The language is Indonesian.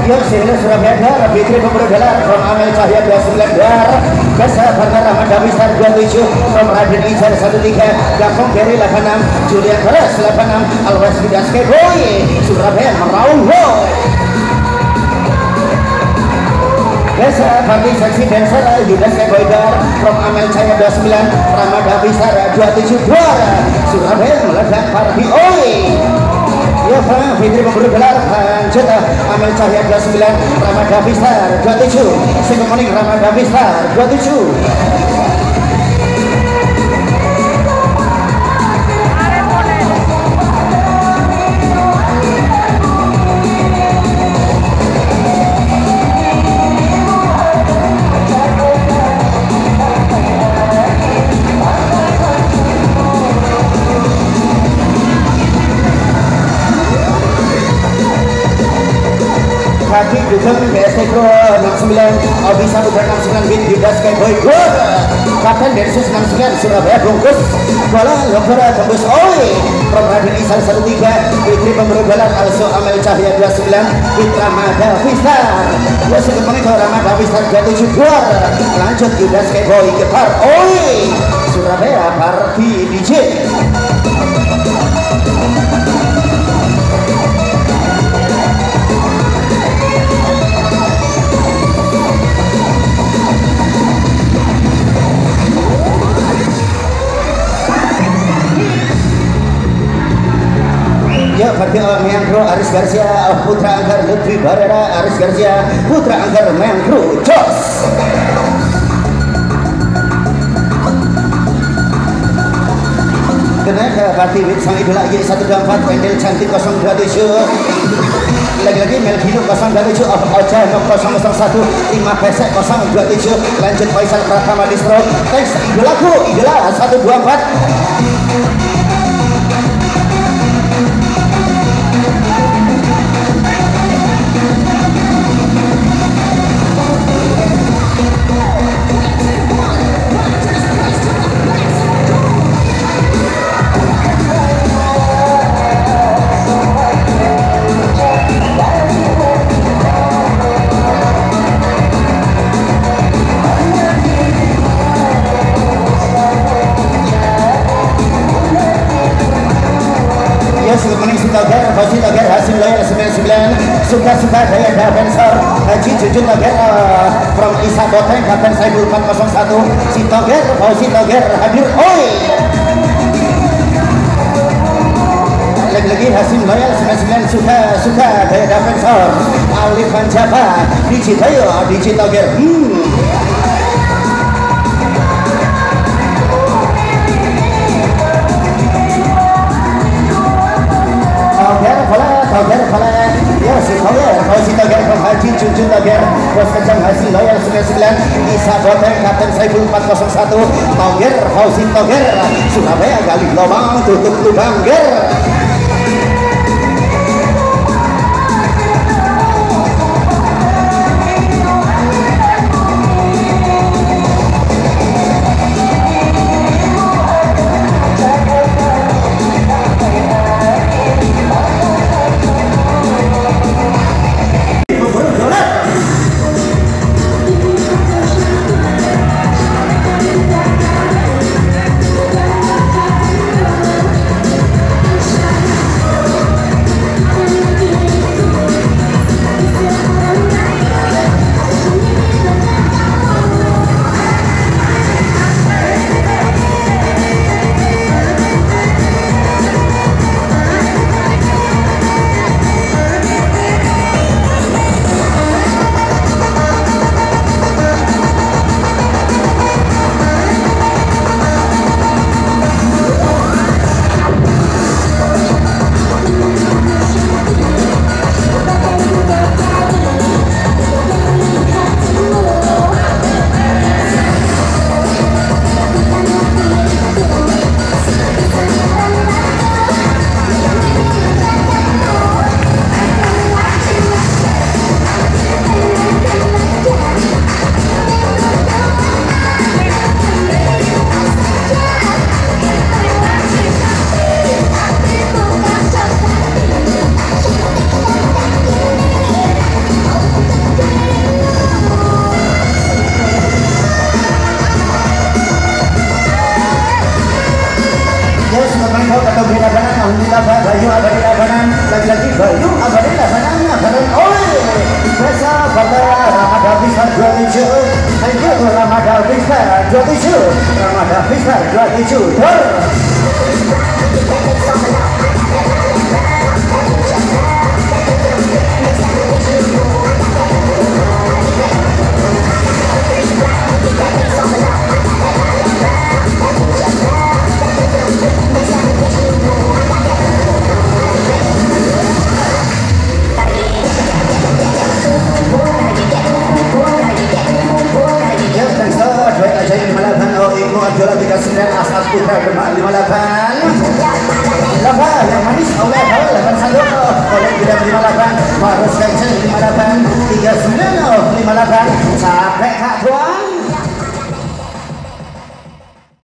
Yuk sini Surabaya Dar, Fitri Pemburu Dalar from Amel Cahya 29 Dar, Kesa Farhan Rahmat Dawisar 27 from Radin Ijar 13, Gafong Geri 86, Julian Keras 86, Alwas Bidaske Boy, Surabaya Meraung Boy. Kesa Fardi Saksi Dancer Bidaske Boy Dar from Amel Cahya 29, Rahmat Dawisar 27 Dar, Surabaya meledak Fardi Oi. Ya Pak, Fitri Pemburu Gelar lanjut Amel Cahya 29, Rahmat Dawisar 27, Singkemoning Rahmat Dawisar 27. Kaki Dugem BST Pro 69, Obi Samudra 69, Win Yudas Boy Good, Kapten Densus 69, Surabaya Bungkus, Bola Lokora Tembus Oi, From Radin Isal 13, Fitri Pemburu Galar Also Amel Cahya 29, Fitra Mada Vistar, Yosef Kemeniko Ramada Vistar 27 lanjut Yudas Boy Gepar Oi, Surabaya Parti DJ. Ya, berarti Meangkro Aris Garcia, Putra Anggar Lutfi Barera, Aris Garcia, Putra Anggar Meangkro, Jos. Kenapa Parti Wit Sang Idola Y124, Pendel Cantik 027, lagi-lagi Melvino 027, Ocha 001, 5 Pesek 027, lanjut Faisal Pratama Distro, teks Idolaku, Idola 124. Toger, Fauzi Toger, Hasim Loyal 99, Suka-Suka Jaya Davensor, Haji Jujun Toger, from Isa Boteng, Kapten Saibul 401, si Toger, Fauzi Toger, hadir, oi! Lagi-lagi Hasim Loyal 99, Suka-Suka Jaya Davensor, Alif Anjaba, Diji Toyo, Diji Toger, Toger, ya si Toger, Fauzi Toger, Haji Jujun Toger, Bos Kencang Haji Loyal 99, Isa Boteng, Kapten Saibul 401, Toger, Fauzi Toger, Surabaya gali lubang, tutup lubang, ger. 27 Ramada Fisar 27 Dor. Juara 39 Asal Putra Demak 58 Lava yang manis oleh 81 oleh Gidam 58 Marus Kancel 58 39 58